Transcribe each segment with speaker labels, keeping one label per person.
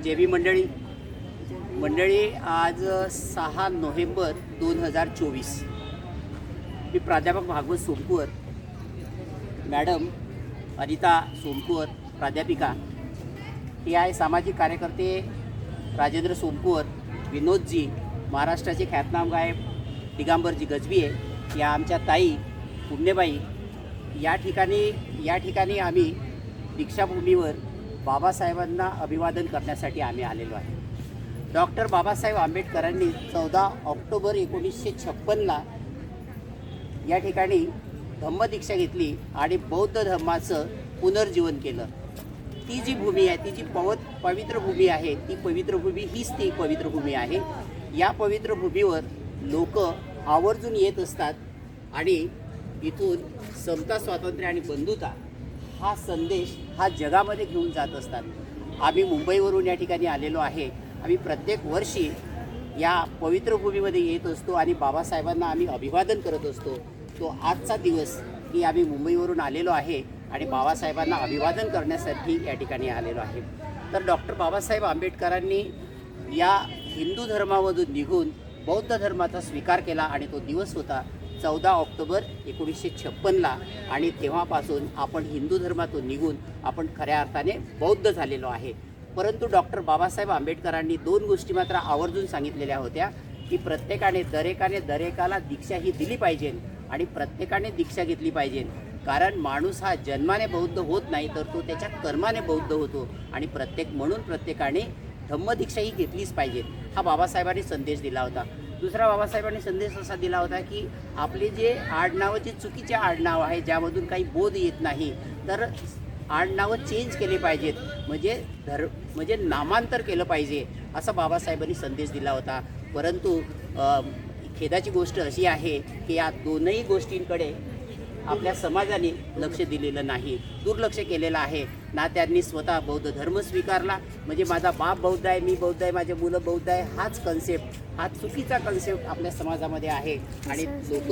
Speaker 1: JB मंडळी आज 6 November 2024 मी प्राध्यापक भागवत सोमकुवर, मॅडम अनिता सोमकुवर प्राध्यापिका, हे आहे सामाजिक कार्यकर्ते राजेंद्र सोमकुवर, विनोदजी, महाराष्ट्राचे ख्यातनाम गायक दिगंबरजी गजबी आहे, या आमच्या ताई पुण्यबाई। या ठिकाणी आम्ही दीक्षाभूमीवर बाबासाहेबांना अभिवादन करण्यासाठी आम्ही आलेलो आहे। डॉक्टर बाबासाहेब आंबेडकरांनी 14 ऑक्टोबर 1956ला या ठिकाणी धम्मदीक्षा घेतली आणि बौद्ध धर्माचं पुनर्जीवन केलं। ती जी भूमी आहे, ती जी पवित्र भूमी आहे, ती पवित्र भूमी हीच ती पवित्र भूमी आहे। या पवित्र भूमीवर लोक आवर्जून येत असतात आणि इथून समता, स्वातंत्र्य आणि बंधुता हा संदेश हा जगामध्ये घेऊन जात असतात। आम्ही मुंबईवरून या ठिकाणी आलेलो आहे। आम्ही प्रत्येक वर्षी या पवित्र भूमीमध्ये येत असतो आणि बाबासाहेबांना आम्ही अभिवादन करत असतो। तो आजचा दिवस की आम्ही मुंबईवरून आलेलो आहे आणि बाबासाहेबांना अभिवादन करण्यासाठी या ठिकाणी आलेलो आहे। तर डॉक्टर बाबासाहेब आंबेडकरांनी या हिंदू धर्मामधून निघून बौद्ध धर्माचा स्वीकार केला आणि तो दिवस होता 14 ऑक्टोबर 1956ला आणि तेव्हापासून आपण हिंदू धर्मातून निघून आपण खऱ्या अर्थाने बौद्ध झालेलो आहे। परंतु डॉक्टर बाबासाहेब आंबेडकरांनी 2 गोष्टी मात्र आवर्जून सांगितलेल्या होत्या की दरेकाला दीक्षा ही दिली पाहिजे आणि प्रत्येकाने दीक्षा घेतली पाहिजे। कारण माणूस हा जन्माने बौद्ध होत नाही, तर तो त्याच्या कर्माने बौद्ध होतो आणि प्रत्येकाने धम्मदीक्षा ही घेतलीच पाहिजे, हा बाबासाहेबांनी संदेश दिला होता। दुसरा बाबासाहेबांनी संदेश असा दिला होता की आपले जे आडनाव, जे चुकीचे आडनाव आहे, ज्यामधून काही बोध येत नाही, तर आडनावं चेंज केले पाहिजेत, म्हणजे नामांतर केलं पाहिजे, असा बाबासाहेबांनी संदेश दिला होता। परंतु खेदाची गोष्ट अशी आहे की या दोनही गोष्टींकडे आपल्या समाजाने लक्ष दिलेलं नाही, दुर्लक्ष केलेलं आहे ना। त्यांनी स्वतः बौद्ध धर्म स्वीकारला, म्हणजे माझा बाप बौद्ध आहे, मी बौद्ध आहे, माझे मुलं बौद्ध आहे, हाच कन्सेप्ट, हा चुकीचा कन्सेप्ट आपल्या समाजामध्ये आहे आणि लोक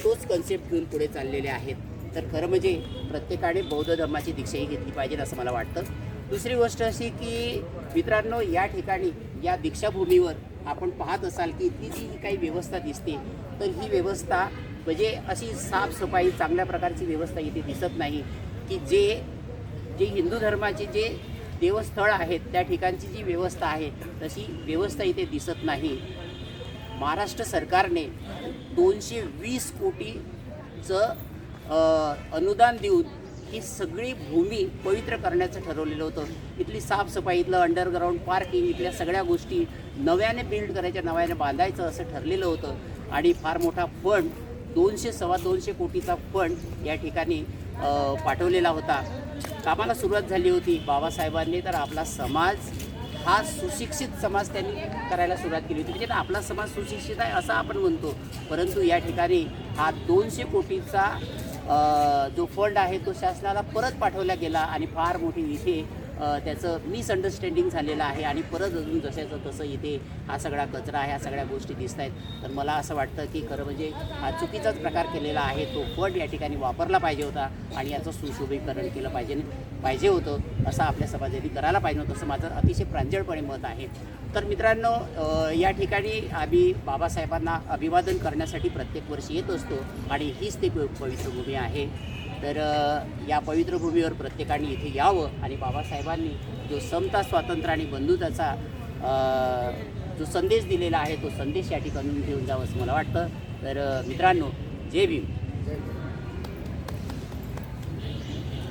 Speaker 1: तोच कन्सेप्ट घेऊन पुढे चाललेले आहेत। तर खरं म्हणजे प्रत्येकाने बौद्ध धर्माची दीक्षाही घेतली पाहिजे असं मला वाटतं। दुसरी गोष्ट अशी की मित्रांनो, या ठिकाणी या दीक्षाभूमीवर आपण पाहत असाल की इथली जी काही व्यवस्था दिसते, तर ही व्यवस्था म्हणजे अशी साफसफाई, चांगल्या प्रकारची व्यवस्था इथे दिसत नाही की जे हिंदू धर्माचे जे देवस्थळ आहेत त्या ठिकाणची जी व्यवस्था आहे तशी व्यवस्था इथे दिसत नाही। महाराष्ट्र सरकारने 220 कोटीचं अनुदान देऊन ही सगळी भूमी पवित्र करण्याचं ठरवलेलं होतं। इथली साफसफाई, इथलं अंडरग्राऊंड पार्किंग, इथल्या सगळ्या गोष्टी नव्याने बिल्ड करायच्या, नव्याने बांधायचं असं ठरलेलं होतं आणि फार मोठा फंड, 200-2.25 कोटीचा फंड या ठिकाणी पाठवलेला होता। कामाला सुरुवात झाली होती बाबासाहेबांनी, तर आपला समाज हा सुशिक्षित समाज त्यांनी करायला सुरुवात केली होती, म्हणजे आपला समाज सुशिक्षित आहे असं आपण म्हणतो। परंतु या ठिकाणी हा 200 कोटीचा जो फंड आहे तो शासनाला परत पाठवला गेला आणि फार मोठी इथे त्याचं मिसअंडरस्टँडिंग झालेलं आहे आणि परत अजून जशाचं तसं इथे हा सगळा कचरा, ह्या सगळ्या गोष्टी दिसत आहेत। तर मला असं वाटतं की खरं म्हणजे हा चुकीचाच प्रकार केलेला आहे। तो फंड या ठिकाणी वापरला पाहिजे होता आणि याचं सुशोभीकरण केलं पाहिजे होतं, असं आपल्या समाजाने करायला पाहिजे होतं, असं माझं अतिशय प्रांजळपणे मत आहे। तर मित्रांनो, या ठिकाणी आम्ही बाबासाहेबांना अभिवादन करण्यासाठी प्रत्येक वर्षी येत असतो आणि हीच ती पवित्र भूमी आहे। तर या पवित्र भूमीवर प्रत्येकाने इथे यावं आणि बाबासाहेबांनी जो समता, स्वातंत्र्य आणि बंधुताचा जो संदेश दिलेला आहे तो संदेश या ठिकाणी घेऊन जावं असं मला वाटतं। तर मित्रांनो, जय भीम।